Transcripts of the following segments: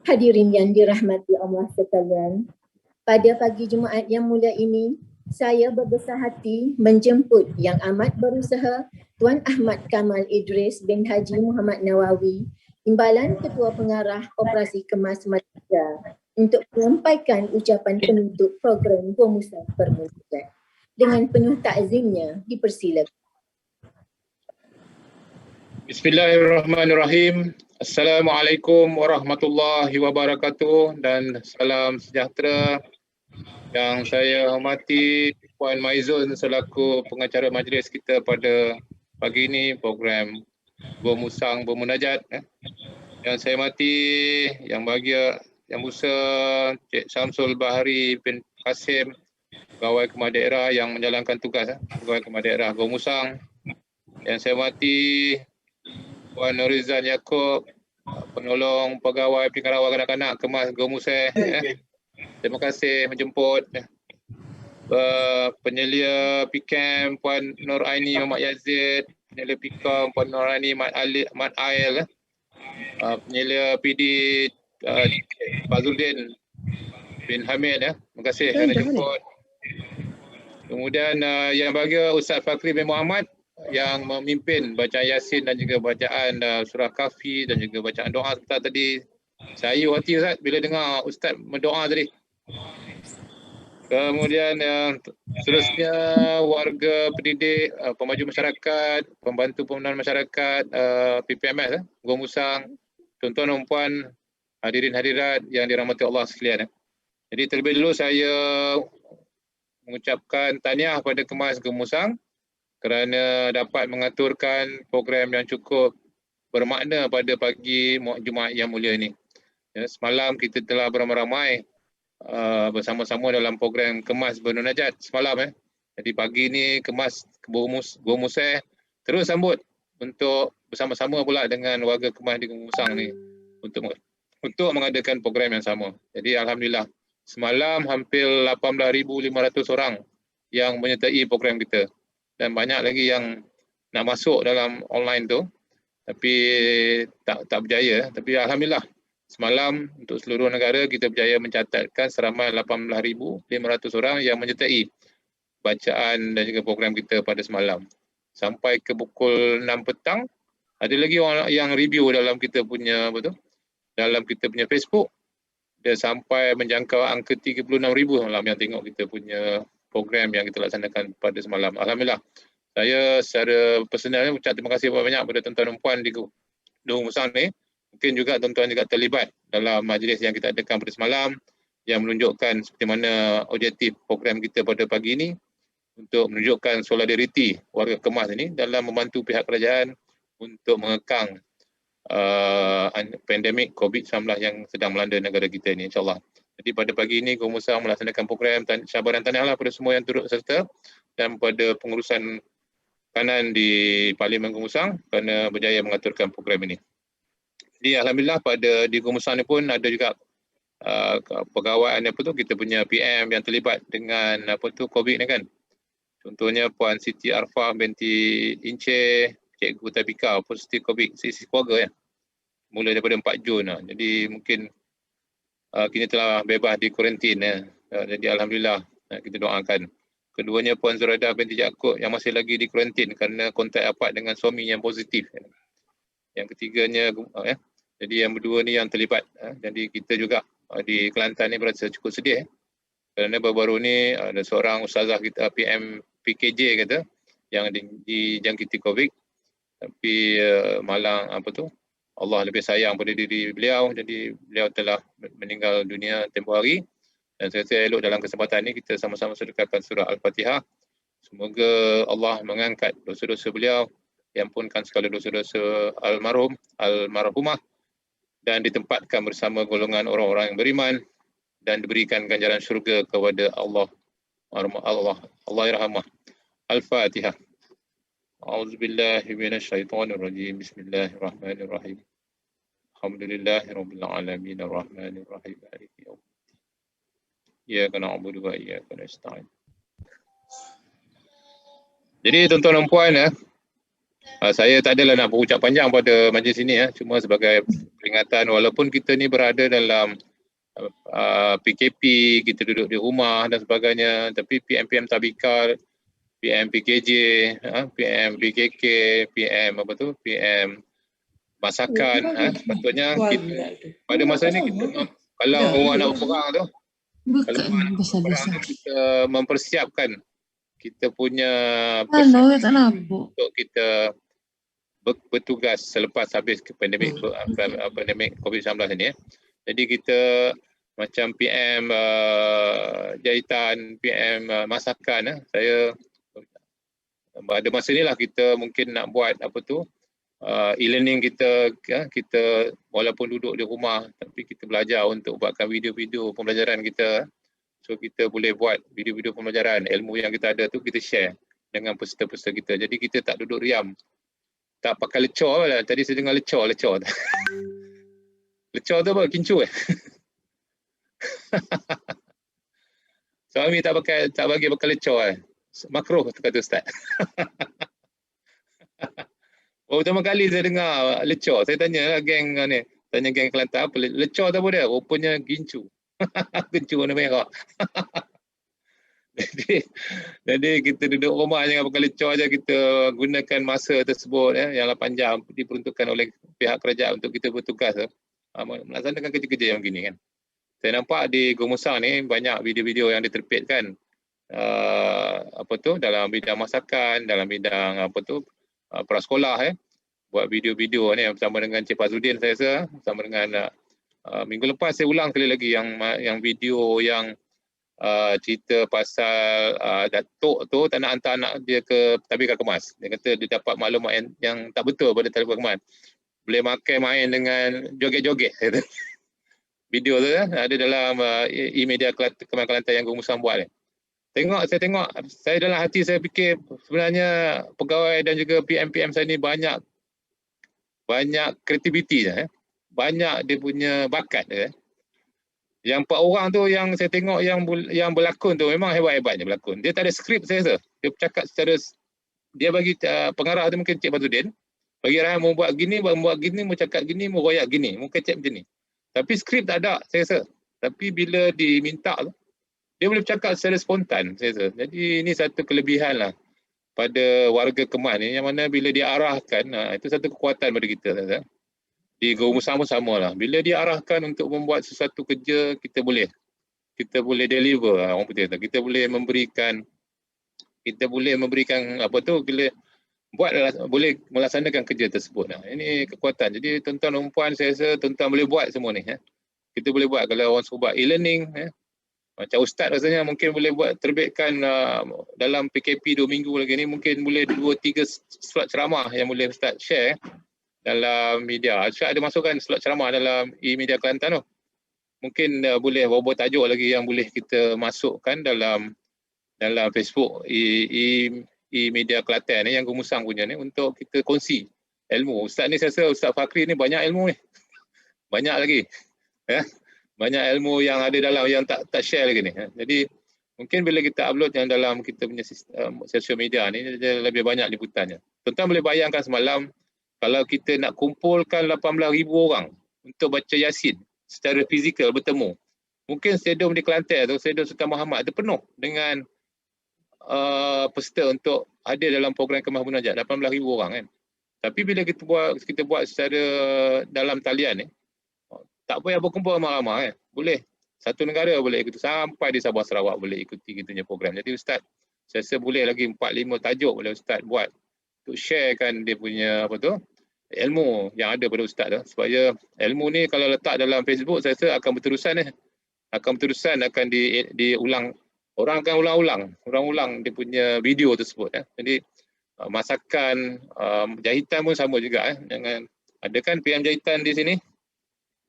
Hadirin yang dirahmati Allah sekalian, pada pagi Jumaat yang mulia ini, saya berbesar hati menjemput yang amat berusaha Tuan Ahmad Kamal Idris bin Haji Muhammad Nawawi, Imbalan Ketua Pengarah Operasi Kemas Malaysia, untuk menyampaikan ucapan penutup program Gua Musa Permunajat. Dengan penuh takzimnya, dipersilakan. Bismillahirrahmanirrahim. Assalamualaikum warahmatullahi wabarakatuh dan salam sejahtera. Yang saya hormati Puan Maizun selaku pengacara majlis kita pada pagi ini, program Gua Musang Bermunajat. Yang saya hormati Yang Bahagia, Yang Musa, Cik Syamsul Bahari bin Kasim, Pegawai Khidmat Daerah yang menjalankan tugas Pegawai Khidmat Daerah Gua Musang. Yang saya hormati Puan Nurizan Yaakob, penolong pegawai pengarawal kanak-kanak Kemas Gua Musang. Terima kasih menjemput. Penyelia PKM Puan Nur Aini Muhammad Yazid, penyelia PKM Puan Nur Aini Mat Ail, penyelia PD Fazluddin bin Hamid. Terima kasih kerana jemput. Kemudian yang bahagia Ustaz Fakri bin Muhammad yang memimpin bacaan Yasin dan juga bacaan surah Kahfi dan juga bacaan doa sebentar tadi. Saya hati Ustaz bila dengar Ustaz mendoa tadi. Kemudian seterusnya warga pendidik, pemaju masyarakat, pembantu pemenang masyarakat, PPMS, Gua Musang, tuan-tuan dan puan, hadirin hadirat yang dirahmati Allah sekalian. Jadi terlebih dulu saya mengucapkan tahniah pada Kemas Gua Musang kerana dapat mengaturkan program yang cukup bermakna pada pagi Jumaat yang mulia ini. Semalam kita telah beramai-ramai bersama-sama dalam program Kemas Bermunajat semalam. Jadi pagi ni Kemas Gua Musang terus sambut untuk bersama-sama pula dengan warga Kemas di Gua Musang ni untuk mengadakan program yang sama. Jadi alhamdulillah semalam hampir 18,500 orang yang menyertai program kita. Dan banyak lagi yang nak masuk dalam online tu tapi tak berjaya. Tapi alhamdulillah semalam untuk seluruh negara kita berjaya mencatatkan seramai 18,500 orang yang menyertai bacaan dan juga program kita pada semalam. Sampai ke pukul 6 petang ada lagi orang yang review dalam kita punya dalam kita punya Facebook. Dia sampai menjangkau angka 36,000 malam yang tengok kita punya program yang kita laksanakan pada semalam. Alhamdulillah. Saya secara personal ucap terima kasih banyak kepada tuan-tuan dan puan di Gua Musang ni. Mungkin juga tuan-tuan juga terlibat dalam majlis yang kita adakan pada semalam yang menunjukkan seperti mana objektif program kita pada pagi ini untuk menunjukkan solidariti warga Kemas ini dalam membantu pihak kerajaan untuk mengekang pandemik COVID-19 yang sedang melanda negara kita ini, insyaAllah. Jadi pada pagi ini Gua Musang melaksanakan program syabaran tahniah pada semua yang turut serta dan pada pengurusan kanan di Parlimen Gua Musang kerana berjaya mengaturkan program ini. Jadi alhamdulillah di Gua Musang ni pun ada juga pegawai kita punya PM yang terlibat dengan COVID ni kan. Contohnya Puan Siti Arfah binti Ince, Cikgu Tabika positif COVID, sisi keluarga ya. Mula daripada 4 Jun. Jadi mungkin kini telah bebas di kuarantin ya. Jadi alhamdulillah kita doakan. Keduanya Puan Zuraida binti Yaakob yang masih lagi di kuarantin kerana kontak erat dengan suami yang positif. Yang ketiganya jadi yang berdua ni yang terlibat. Jadi kita juga di Kelantan ni berasa cukup sedih kerana baru-baru ni ada seorang ustazah kita PM PKJ kata yang dijangkiti COVID tapi malang Allah lebih sayang pada diri beliau, jadi beliau telah meninggal dunia tempoh hari. Dan saya elok dalam kesempatan ini kita sama-sama sedekahkan surah Al-Fatihah. Semoga Allah mengangkat dosa-dosa beliau, diampunkan segala dosa-dosa almarhumah dan ditempatkan bersama golongan orang-orang yang beriman dan diberikan ganjaran syurga kepada Allah yarhamah. Al-Fatihah. A'udzubillahi minasyaitonirrajim. Bismillahirrahmanirrahim. Alhamdulillahirabbil alamin arrahmanir rahim maliki yaumiddin. Iyyaka na'budu wa iyyaka nasta'in. Jadi tuan-tuan dan puan saya tak adalah nak berucap panjang pada majlis ini cuma sebagai peringatan walaupun kita ni berada dalam PKP, kita duduk di rumah dan sebagainya, tapi PM Tadbikar, PM PKJ, PM PKK, PM PM masakan, sepatutnya kita pada masa ni kita kalau orang nak berperang tu, kalau orang nak berperang tu, kita mempersiapkan kita punya untuk kita bertugas selepas habis pandemik COVID-19 ini. Jadi kita macam PM jahitan, PM masakan, saya pada masa inilah kita mungkin nak buat e-learning kita walaupun duduk di rumah tapi kita belajar untuk buatkan video-video pembelajaran kita. So kita boleh buat video-video pembelajaran, ilmu yang kita ada tu kita share dengan peserta-peserta kita. Jadi kita tak duduk diam. Tak pakai lecor lah. Tadi saya dengar lecor. Lecor tu apa? Kincu Suami tak bagi pakai lecor makruh kata Ustaz. Pertama kali saya dengar lecor. Saya tanya geng ni, tanya geng Kelantan apa lecor tu apa dia? Rupanya gincu. Gincu warna merah. Jadi kita duduk rumah jangan pakai lecor aja, kita gunakan masa tersebut yang 8 jam diperuntukkan oleh pihak kerajaan untuk kita bertugas melaksanakan kerja-kerja yang begini kan. Saya nampak di Gomusang ni banyak video-video yang diterbitkan dalam bidang masakan, dalam bidang prasekolah buat video-video ni bersama dengan Cik Fazudin saya rasa, bersama dengan minggu lepas saya ulang sekali lagi yang video yang cerita pasal Datuk tu tak nak hantar anak dia ke Tadbikar Kemas. Dia kata dia dapat maklumat yang tak betul pada Tadbikar Kemas. Boleh main dengan joget-joget. Video tu ada dalam e-media Kelantan yang Gomusang buat ni. Saya dalam hati saya fikir sebenarnya pegawai dan juga PM saya ni banyak kreativiti banyak dia punya bakat Yang 4 orang tu yang saya tengok yang berlakon tu memang hebat-hebatnya berlakon. Dia tak ada skrip saya rasa. Dia bercakap secara, dia bagi pengarah tu mungkin Cik Fazudin, bagi arahan mau buat gini, mau cakap gini, mau royak gini, mau kecap macam ni. Tapi skrip tak ada saya rasa. Tapi bila diminta tu, dia boleh bercakap secara spontan saya rasa. Jadi ini satu kelebihan lah pada warga Kemas ni, yang mana bila diarahkan, itu satu kekuatan pada kita saya rasa. Di Gomusang pun sama lah. Bila diarahkan untuk membuat sesuatu kerja, kita boleh deliver orang putih tu. Kita boleh memberikan boleh melaksanakan kerja tersebut. Ini kekuatan. Jadi tuan-tuan dan puan saya rasa tuan-tuan boleh buat semua ni. Kita boleh buat kalau orang suruh buat e-learning. Macam Ustaz rasanya mungkin boleh buat terbitkan dalam PKP 2 minggu lagi ni, mungkin boleh 2-3 slot ceramah yang boleh Ustaz share dalam media. Ustaz ada masukkan slot ceramah dalam e-media Kelantan tu. Mungkin boleh beberapa tajuk lagi yang boleh kita masukkan dalam Facebook e-media Kelantan ni yang Gomusang punya ni, untuk kita kongsi ilmu. Ustaz ni saya rasa Ustaz Fakri ni banyak ilmu ni. Banyak lagi. Banyak ilmu yang ada dalam yang tak share lagi ni. Jadi mungkin bila kita upload yang dalam kita punya social media ni, dia lebih banyak liputannya. Tuan-tuan boleh bayangkan semalam kalau kita nak kumpulkan 18,000 orang untuk baca Yasin secara fizikal bertemu. Mungkin stadium di Kelantan tu, Stadium Sultan Muhammad tu penuh dengan peserta untuk hadir dalam program Kemas Munajat, 18,000 orang kan. Tapi bila kita buat secara dalam talian ni, tak payah berkumpul ramai-ramai boleh. Satu negara boleh ikuti, sampai di Sabah Sarawak boleh ikuti kita punya program. Jadi Ustaz, saya rasa boleh lagi 4-5 tajuk boleh Ustaz buat untuk sharekan dia punya ilmu yang ada pada Ustaz tu, supaya ilmu ni kalau letak dalam Facebook saya rasa akan berterusan, akan diulang. Orang akan ulang dia punya video tersebut. Jadi masakan, jahitan pun sama juga. Jangan ada kan PM jahitan di sini?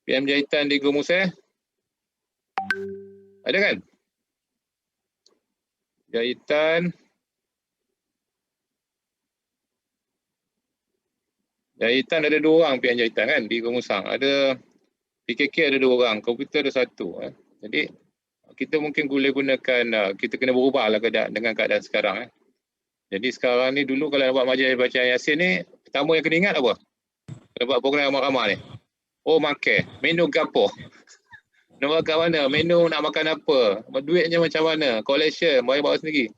PM jahitan di Gomusang? Ada kan? Jahitan ada 2 orang PM jahitan kan di Gomusang. Ada PKK ada 2 orang, komputer ada 1. Jadi kita mungkin boleh gunakan, kita kena berubah lah dengan keadaan sekarang. Jadi sekarang ni, dulu kalau nak buat majlis bacaan Yasin ni, pertama yang kena ingat apa? Kalau buat program ramah-ramah ni. Oh makan, menu gapo. Nak makan mana, menu nak makan apa, duitnya macam mana, collection, bawa sendiri.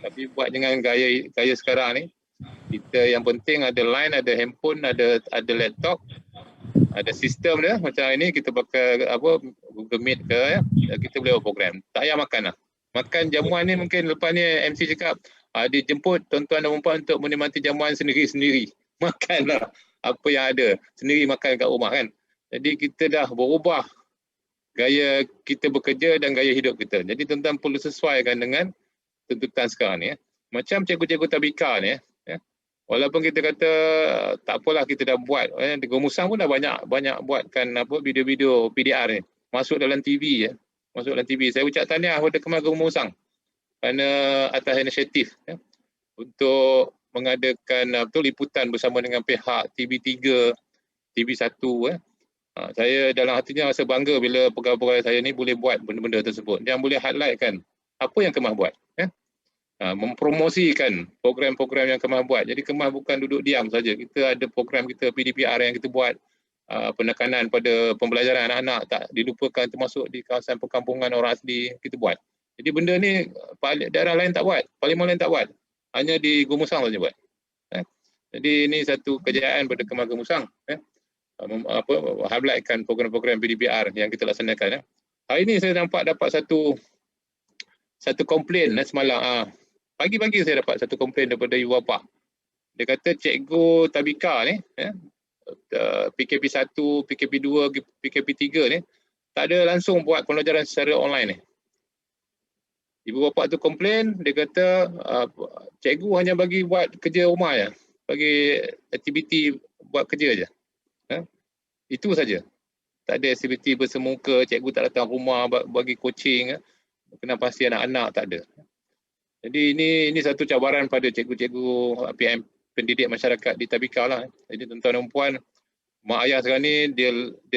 Tapi buat dengan gaya sekarang ni, kita yang penting ada line, ada handphone, ada laptop, ada sistem dia. Macam ini kita pakai apa Google Meet ke, kita boleh buat program. Tak payah makan lah. Makan jamuan ni mungkin lepas ni MC cakap, dia jemput tuan-tuan dan puan untuk menikmati jamuan sendiri-sendiri. Makanlah apa yang ada, sendiri makan kat rumah kan. Jadi kita dah berubah gaya kita bekerja dan gaya hidup kita. Jadi tuan-tuan perlu sesuaikan dengan tuntutan sekarang ni. Macam cikgu-cikgu tabika ni, walaupun kita kata tak apalah kita dah buat, di Gomusang pun dah banyak buatkan apa video-video PDR ni masuk dalam TV masuk dalam TV. Saya ucap tahniah kepada Kemas Gomusang kerana atas inisiatif untuk mengadakan liputan bersama dengan pihak TV3, TV1 saya dalam hatinya rasa bangga bila pegawai-pegawai saya ni boleh buat benda-benda tersebut yang boleh highlightkan apa yang Kemas buat. Mempromosikan program-program yang Kemas buat. Jadi Kemas bukan duduk diam saja. Kita ada program kita PDPR yang kita buat, penekanan pada pembelajaran anak-anak tak dilupakan, termasuk di kawasan perkampungan orang asli kita buat. Jadi benda ni daerah lain tak buat, parlimen lain tak buat. Hanya di Gomusang saja buat. Jadi ini satu kejayaan pada Kemas Gomusang. Highlightkan program-program PDPR yang kita laksanakan. Hari ini saya dapat satu komplain semalam. Pagi-pagi saya dapat satu komplain daripada ibu bapa. Dia kata cikgu tabika ni, PKP 1, PKP 2, PKP 3 ni tak ada langsung buat pembelajaran secara online ni. Ibu bapa tu komplain, dia kata cikgu hanya bagi buat kerja rumah je, bagi aktiviti buat kerja je. Itu saja. Tak ada aktiviti bersemuka, cikgu tak datang rumah bagi coaching, kena pasti anak-anak, tak ada. Jadi ini satu cabaran pada cikgu-cikgu PM pendidik masyarakat di Tabika lah. Jadi tuan-tuan dan puan, mak ayah sekarang ni dia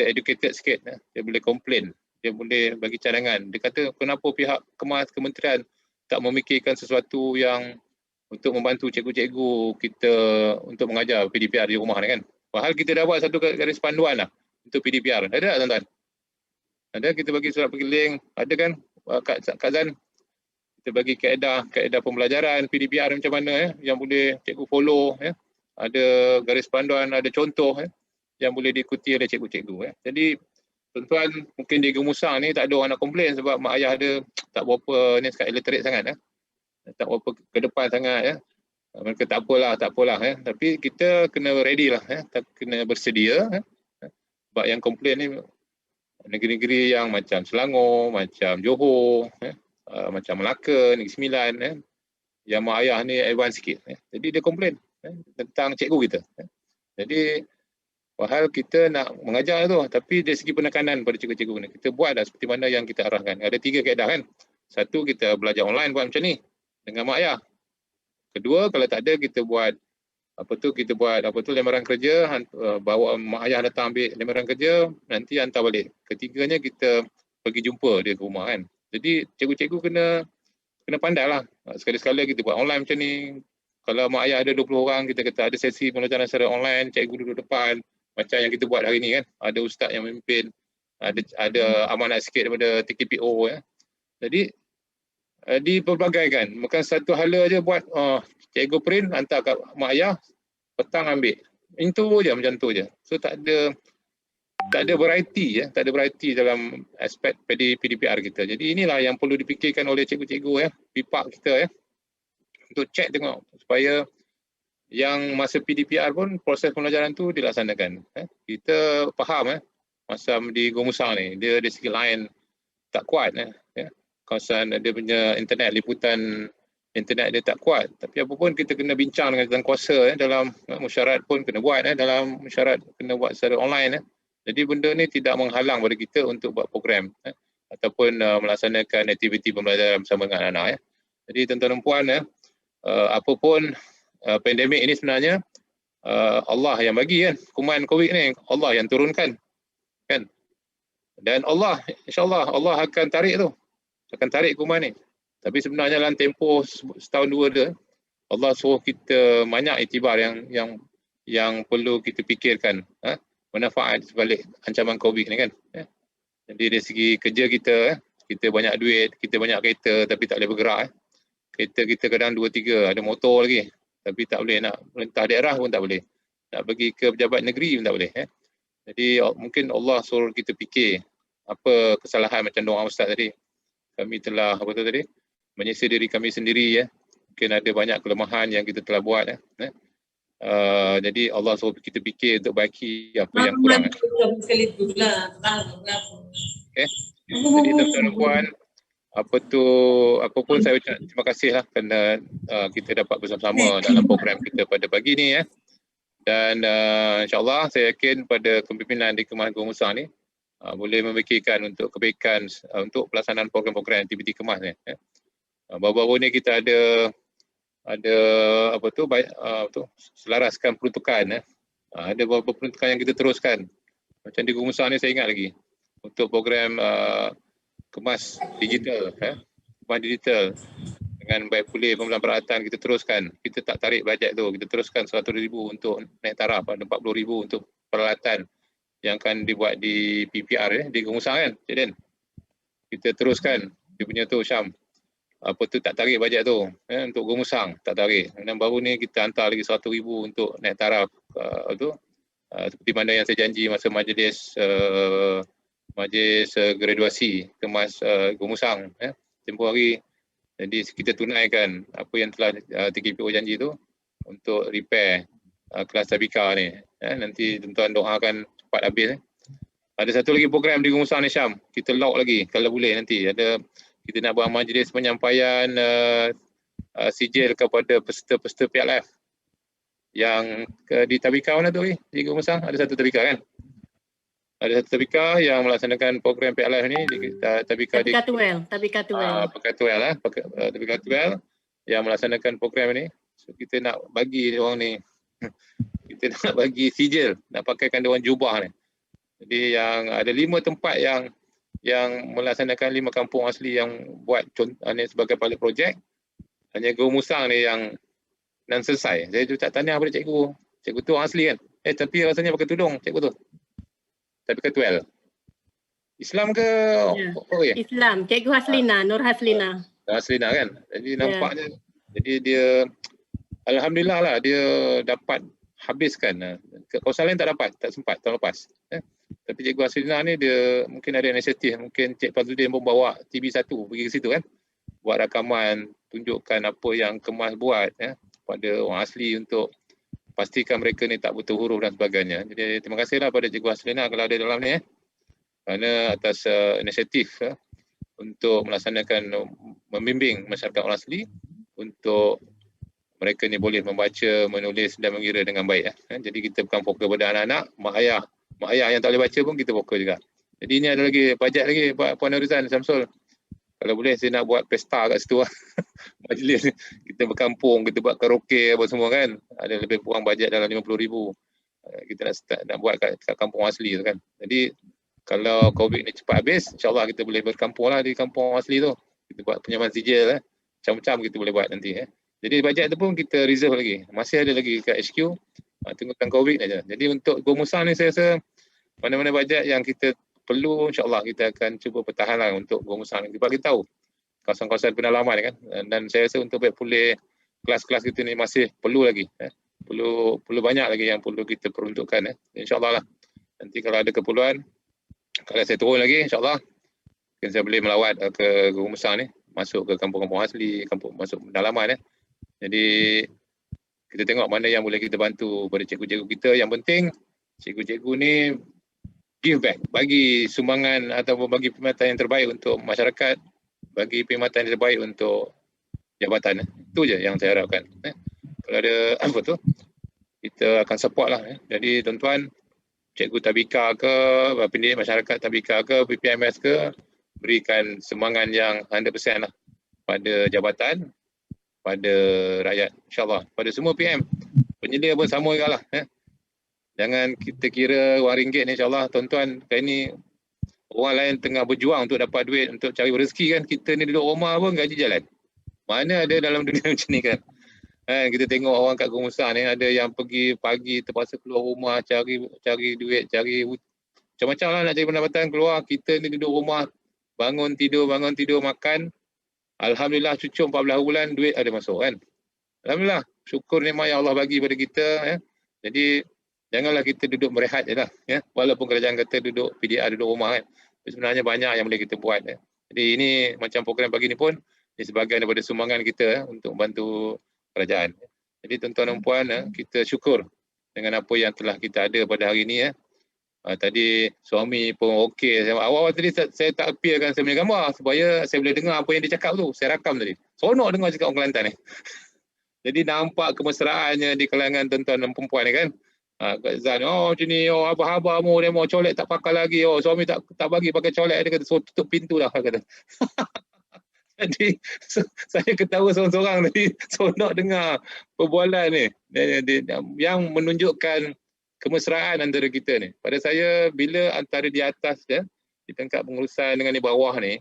educated sikit, dia boleh komplain, dia boleh bagi cadangan. Dia kata kenapa pihak Kemas kementerian tak memikirkan sesuatu yang untuk membantu cikgu-cikgu kita untuk mengajar PDPR di rumah ni kan. Padahal kita dah buat satu garis panduan lah untuk PDPR. Ada tak tuan-tuan? Ada, kita bagi surat pergiling, ada kan Kak Zan? Kita bagi kaedah pembelajaran PDPR macam mana yang boleh cikgu follow, ada garis panduan, ada contoh yang boleh diikuti oleh cikgu-cikgu. Jadi tuan-tuan mungkin di Gomusang ni tak ada orang nak komplain sebab mak ayah ada tak berapa ni sekat illiterate sangat, tak berapa ke depan sangat. Mereka tak apalah. Tapi kita kena ready lah, kena bersedia. Sebab yang komplain ni negeri-negeri yang macam Selangor, macam Johor, macam Melaka, Negeri Sembilan, yang mak ayah ni advance sikit. Jadi dia komplain tentang cikgu kita. Jadi padahal kita nak mengajar tu, tapi dari segi penekanan pada cikgu-cikgu ni, kita buat dah seperti mana yang kita arahkan. Ada 3 kaedah kan. Satu, kita belajar online buat macam ni dengan mak ayah. Kedua, kalau tak ada kita buat lamaran kerja, bawa mak ayah datang ambil lamaran kerja, nanti hantar balik. Ketiganya kita pergi jumpa dia ke rumah kan. Jadi cikgu-cikgu kena pandai lah. Sekali-sekala kita buat online macam ni. Kalau mak ayah ada 20 orang, kita kata ada sesi pembelajaran secara online, cikgu duduk depan. Macam yang kita buat hari ni kan. Ada ustaz yang memimpin, ada amanat sikit daripada TKPO. Jadi dipelbagaikan. Bukan satu hala je buat cikgu print, hantar kat mak ayah, petang ambil. Itu je, macam tu je. So tak ada variety dalam aspek PDPR kita. Jadi inilah yang perlu dipikirkan oleh cikgu-cikgu pipak kita untuk cek tengok supaya yang masa PDPR pun proses pembelajaran tu dilaksanakan. Kita faham masa di Gomusang ni dia dari segi line tak kuat kawasan dia punya internet, liputan internet dia tak kuat. Tapi apa pun kita kena bincang dengan jawatan dalam mesyuarat pun kena buat dalam mesyuarat kena buat secara online. Jadi benda ni tidak menghalang pada kita untuk buat program ataupun melaksanakan aktiviti pembelajaran bersama dengan anak-anak. Jadi tuan-tuan dan puan, apapun pandemik ini sebenarnya Allah yang bagi kan. Kuman COVID ni Allah yang turunkan kan. Dan Allah, insya-Allah Allah akan tarik kuman ni. Tapi sebenarnya dalam tempoh setahun 2 dia, Allah suruh kita banyak iktibar yang perlu kita fikirkan. manfaat sebalik ancaman COVID ni kan. Jadi dari segi kerja kita, kita banyak duit, kita banyak kereta tapi tak boleh bergerak. Kereta kita kadang 2-3, ada motor lagi. Tapi tak boleh nak melintah daerah pun tak boleh. Nak pergi ke pejabat negeri pun tak boleh. Jadi mungkin Allah suruh kita fikir apa kesalahan macam doa Ustaz tadi. Kami telah menyisir diri kami sendiri. Mungkin ada banyak kelemahan yang kita telah buat. Jadi Allah suruh kita fikir untuk baiki apa yang kurang. Okay. Jadi tuan-tuan dan puan, apapun saya ucap terima kasih lah kerana kita dapat bersama-sama dalam program kita pada pagi ni. Dan insyaAllah saya yakin pada kepimpinan di Kemas Gurmusang ni boleh memikirkan untuk kebaikan untuk pelaksanaan program-program aktiviti Kemas ni. Baru-baru ni kita ada selaraskan peruntukan. Ada beberapa peruntukan yang kita teruskan. Macam di Gurmusang ni saya ingat lagi untuk program Kemas digital, Kemas digital dengan baik pulih pembelian peralatan kita teruskan. Kita tak tarik bajet tu, kita teruskan 100,000 untuk naik taraf, ada 40,000 untuk peralatan yang akan dibuat di PPR di Gurmusang kan, Cik Den. Kita teruskan dia punya tu Syam. Tak tarik bajet tu untuk Gurmusang, tak tarik. Dan baru ni kita hantar lagi 100,000 untuk naik taraf seperti mana yang saya janji masa majlis graduasi Kemas Gurmusang tempoh hari. Jadi kita tunaikan apa yang telah TKPO janji tu untuk repair kelas tabika ni. Nanti tuan-tuan doakan cepat habis. Ada satu lagi program di Gurmusang ni Syam, kita lock lagi kalau boleh nanti. Kita nak buat majlis penyampaian sijil kepada peserta-peserta PLF yang di tabika mana tu di Gurmusang, ada satu tabika kan? Ada satu tabika yang melaksanakan program PLF ni di tabika Tuel yang melaksanakan program ni. So kita nak bagi orang ni kita nak bagi sijil, nak pakaikan dia orang jubah ni. Jadi yang ada 5 tempat yang melaksanakan 5 kampung asli yang buat ni sebagai pilot project. Hanya Gurmusang ni yang dan selesai. Saya tak tanya pada cikgu. Cikgu tu orang asli kan? Tapi rasanya pakai tudung cikgu tu. Tapi ketuel. Islam ke? Ya. Islam. Cikgu Haslina, Nur Haslina. Haslina kan? Jadi nampaknya, jadi dia, alhamdulillah lah dia dapat habiskan. Kawasan lain tak dapat, tak sempat tahun lepas. Tapi Cikgu Haslina ni dia mungkin ada inisiatif, mungkin Cik Fazluddin pun bawa TV1 pergi ke situ kan. Buat rakaman, tunjukkan apa yang Kemas buat pada orang asli untuk pastikan mereka ni tak buta huruf dan sebagainya. Jadi terima kasihlah pada Cikgu Haslina kalau ada dalam ni kerana atas inisiatif untuk melaksanakan membimbing masyarakat orang asli untuk mereka ni boleh membaca, menulis dan mengira dengan baik. Jadi kita bukan fokus pada anak-anak, mak ayah yang tak boleh baca pun kita fokus juga. Jadi ini ada lagi bajet lagi Puan Nurizan Samsul. Kalau boleh saya nak buat pesta kat situ majlis kita berkampung, kita buat karaoke apa semua kan. Ada lebih kurang bajet dalam 50,000. Kita nak buat kat kampung asli tu kan. Jadi kalau COVID ni cepat habis, insyaAllah kita boleh berkampung lah di kampung asli tu. Kita buat penyamaan sijil macam-macam kita boleh buat nanti Jadi bajet tu pun kita reserve lagi. Masih ada lagi kat HQ. Tunggukan COVID aja. Jadi untuk Gurmusang ni saya rasa mana-mana bajet yang kita perlu, insyaAllah kita akan cuba pertahan lah untuk Gurmusang ni. Kita bagi tahu kawasan-kawasan pendalaman kan. Dan saya rasa untuk baik pulih kelas-kelas kita ni masih perlu lagi. Perlu banyak lagi yang perlu kita peruntukkan. InsyaAllah lah. Nanti kalau ada keperluan, kalau saya turun lagi, insyaAllah mungkin saya boleh melawat ke Gurmusang ni. Masuk ke kampung-kampung asli, masuk pendalaman. Jadi kita tengok mana yang boleh kita bantu pada cikgu-cikgu kita. Yang penting cikgu-cikgu ni give back, bagi sumbangan ataupun bagi perkhidmatan yang terbaik untuk masyarakat, bagi perkhidmatan yang terbaik untuk jabatan. Itu je yang saya harapkan. Kalau ada apa tu, kita akan support lah. Jadi tuan-tuan, cikgu tabika ke, pendidik masyarakat tabika ke, PPMS ke, berikan sumbangan yang 100% lah pada jabatan, pada rakyat, insyaAllah. Pada semua PM, penyedia pun sama juga lah. Jangan kita kira RM1 ni, insyaAllah tuan-tuan, kali ni orang lain tengah berjuang untuk dapat duit, untuk cari rezeki kan. Kita ni duduk rumah pun gaji jalan. Mana ada dalam dunia macam ni kan. Kita tengok orang kat Gumusan ni ada yang pergi pagi terpaksa keluar rumah cari duit, cari macam-macam lah nak cari pendapatan keluar. Kita ni duduk rumah, bangun tidur, makan. Alhamdulillah cucuk 14 bulan duit ada masuk kan. Alhamdulillah, syukur nikmat yang Allah bagi pada kita ya. Jadi janganlah kita duduk merehat je lah ya. Walaupun kerajaan kata duduk PDR duduk rumah kan. Tapi sebenarnya banyak yang boleh kita buat ya. Jadi ini macam program pagi ni pun ini sebahagian daripada sumbangan kita ya, untuk membantu kerajaan. Jadi tuan-tuan dan puan kita syukur dengan apa yang telah kita ada pada hari ini ya. Tadi suami pun okey. Awal-awal tadi saya tak appearkan saya punya gambar supaya saya boleh dengar apa yang dia cakap tu. Saya rakam tadi. Seronok dengar cakap orang Kelantan ni. Jadi nampak kemesraannya di kalangan tuan-tuan dan perempuan ni kan. Kak Zan, macam ni, abah-abah mu dia mau colek tak pakai lagi. Suami tak bagi pakai colek. Dia kata, tutup pintu lah. Kata. Jadi saya ketawa seorang-seorang tadi. Seronok dengar perbualan ni. Yang menunjukkan kemesraan antara kita ni. Pada saya, bila antara di atas ya, di tingkat pengurusan dengan di bawah ni,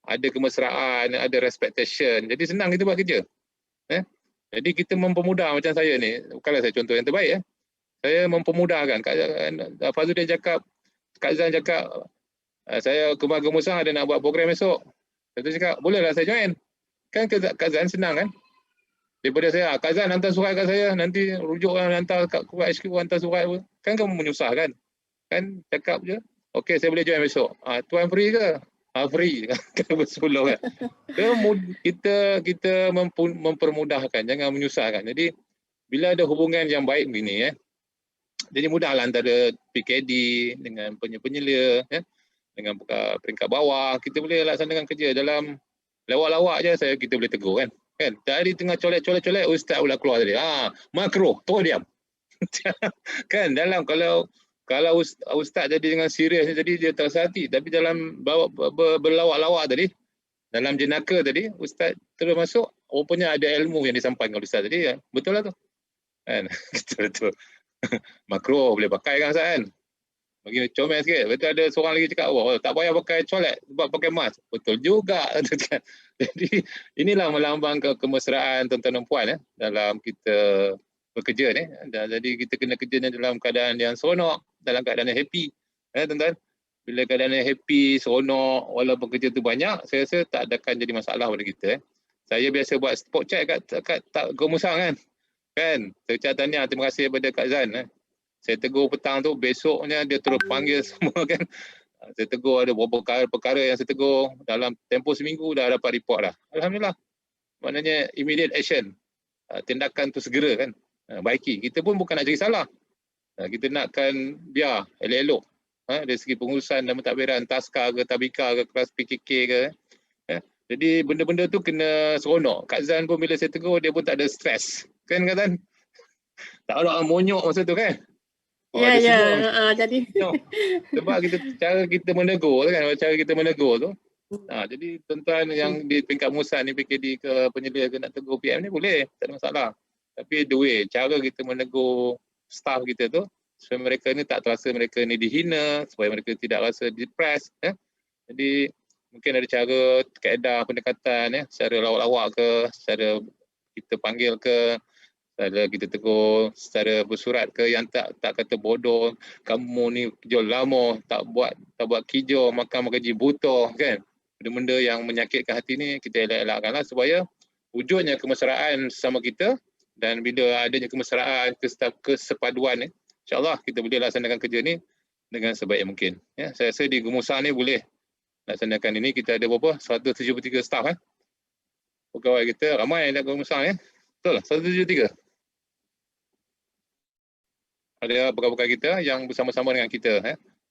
ada kemesraan, ada respectation. Jadi senang kita buat kerja. Jadi kita mempermudah macam saya ni. Bukanlah saya contoh yang terbaik ya. Saya mempermudahkan. Kak Fazudin cakap, Kak Zan cakap, saya Gumusan ada nak buat program esok. Saya cakap, bolehlah saya join. Kan Kak Zan senang kan? Daripada saya, Kak Zan hantar surat kat saya, nanti rujuk hantar kat Kuat HQ, hantar surat apa. Kan kamu menyusahkan. Kan cakap je, okey saya boleh join besok. Tuan free ke? Free. Kan bersuluh kan. Kita mempermudahkan, jangan menyusahkan. Jadi, bila ada hubungan yang baik begini, jadi mudahlah antara PKD dengan penyelia, dengan peringkat bawah, kita boleh laksanakan kerja dalam lawak-lawak je, kita boleh tegur kan. Tadi tengah colek-colek, ustaz pula keluar tadi. Makro, terus diam. Kan dalam kalau ustaz jadi dengan serius jadi dia terasa hati, tapi dalam berlawak-lawak tadi, dalam jenaka tadi, ustaz terus masuk, rupanya ada ilmu yang disampaikan oleh ustaz tadi. Betul lah tu. Kan? Betul. Makro boleh pakai kan ustaz kan? Bagi comel sikit. Betul ada seorang lagi cakap, tak payah pakai colek sebab pakai mask. Betul juga. Jadi inilah melambang kemesraan tuan-tuan dan puan dalam kita bekerja ni. Jadi kita kena kerja dalam keadaan yang seronok, dalam keadaan yang happy. Tuan-tuan. Bila keadaan yang happy, seronok, walaupun kerja tu banyak, saya rasa tak akan jadi masalah pada kita. Saya biasa buat spot check kat Gumusan kan. Saya ucap tahniah, terima kasih kepada Kak Zan. Saya tegur petang tu, besoknya dia terus panggil semua kan. Saya tegur ada beberapa perkara yang saya tegur. Dalam tempoh seminggu dah dapat report dah. Alhamdulillah. Maknanya immediate action. Tindakan tu segera kan. Baiki. Kita pun bukan nak cari salah. Kita nakkan biar elok-elok. Dari segi pengurusan dan mentadbiran, taska ke, tabika ke, kelas PKK ke. Jadi benda-benda tu kena seronok. Kak Zan pun bila saya tegur, dia pun tak ada stres. Kan Kak Zan? Tak ada orang monyok masa tu kan? Jadi sebab cara kita menegur kan, cara kita menegur tu. Jadi tuan-tuan yang di tingkat pengurusan ni PKD ke penyelia ke nak tegur PM ni boleh, tak ada masalah. Tapi the way, cara kita menegur staff kita tu, supaya mereka ni tak terasa mereka ni dihina, supaya mereka tidak rasa depressed. Jadi mungkin ada cara kaedah pendekatan secara lawak-lawak ke, secara kita panggil ke, secara kita tegur, secara bersurat ke yang tak kata bodoh, kamu ni kerja lama, tak buat kerja, makan gaji buta kan. Benda-benda yang menyakitkan hati ni kita elak-elakkanlah supaya wujudnya kemesraan sesama kita, dan bila adanya kemesraan, kesepaduan ni, insya-Allah kita boleh laksanakan kerja ni dengan sebaik mungkin. Saya rasa di Gumusan ni boleh laksanakan ini. Kita ada berapa? 173 staff pegawai kita ramai di Gumusan Betul lah, 173. Ada pegawai kita yang bersama-sama dengan kita.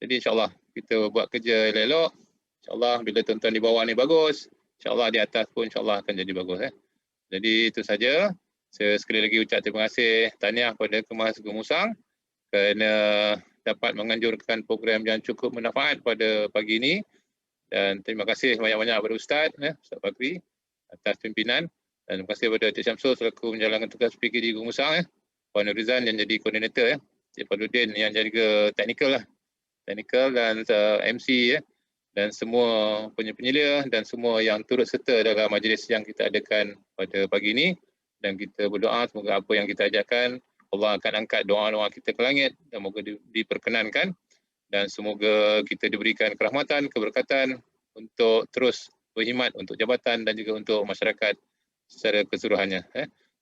Jadi insya-Allah kita buat kerja elok-elok. InsyaAllah bila tuan-tuan di bawah ni bagus, insyaAllah di atas pun insyaAllah akan jadi bagus. Jadi itu saja. Saya sekali lagi ucap terima kasih, tahniah kepada Kemas Gumusan kerana dapat menganjurkan program yang cukup bermanfaat pada pagi ini. Dan terima kasih banyak-banyak kepada Ustaz, Ustaz Fakri atas pimpinan. Dan terima kasih kepada Cik Syamsul selaku menjalankan tugas PKD Gumusan, Puan Nurizan yang jadi koordinator, Cik Fadluddin yang jaga teknikal dan MC dan semua penyelia dan semua yang turut serta dalam majlis yang kita adakan pada pagi ini. dan kita berdoa semoga apa yang kita ajarkan Allah akan angkat doa-doa kita ke langit dan semoga diperkenankan dan semoga kita diberikan kerahmatan, keberkatan untuk terus berkhidmat untuk jabatan dan juga untuk masyarakat secara keseluruhannya.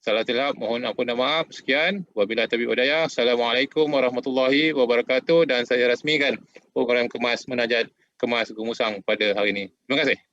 Salah silap, mohon ampun dan maaf. Sekian. Wabillahi taufiq wal hidayah. Assalamualaikum warahmatullahi wabarakatuh dan saya rasmikan program Kemas Munajat Kemas Gumusang pada hari ini. Terima kasih.